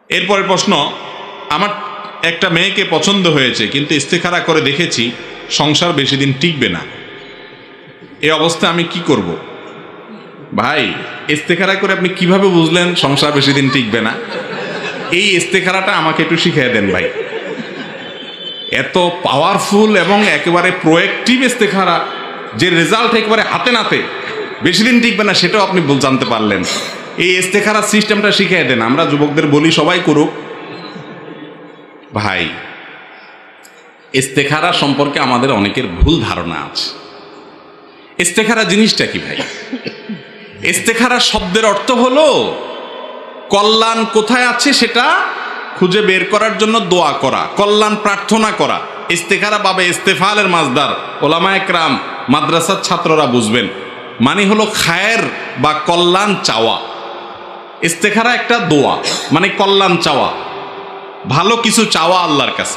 এরপরের প্রশ্ন, আমার একটা মেয়েকে পছন্দ হয়েছে কিন্তু ইস্তেখারা করে দেখেছি সংসার বেশি দিন টিকবে না, এই অবস্থা আমি কি করব? ভাই, ইস্তেখারা করে আপনি কিভাবে বুঝলেন সংসার বেশি দিন টিকবে না? এই ইস্তেখারাটা আমাকে একটু শিখিয়ে দেন ভাই। এত পাওয়ারফুল এবং একেবারে প্রোয়েক্টিভ ইস্তেখারা, যে রেজাল্ট একেবারে হাতে নাতে, বেশি দিন টিকবে না সেটাও আপনি জানতে পারলেন। এই ইস্তেখারা সিস্টেমটা শিখিয়ে দেন, আমরা যুবকদের বলি সবাই করুক। ভাই, ইস্তেখারা সম্পর্কে আমাদের অনেকের ভুল ধারণা আছে। ইস্তেখারা জিনিসটা কি ভাই? ইস্তেখারা শব্দের অর্থ হলো কল্যাণ কোথায় আছে সেটা খুঁজে বের করার জন্য দোয়া করা, কল্যাণ প্রার্থনা করা। ইস্তেখারা বাবে ইস্তেফালের মাজদার, ওলামায়ে কেরাম, মাদ্রাসার ছাত্ররা বুঝবেন, মানে হলো খায়ের বা কল্যাণ চাওয়া। ইস্তেখারা একটা দোয়া, মানে কল্যাণ চাওয়া, ভালো কিছু চাওয়া আল্লাহর কাছে।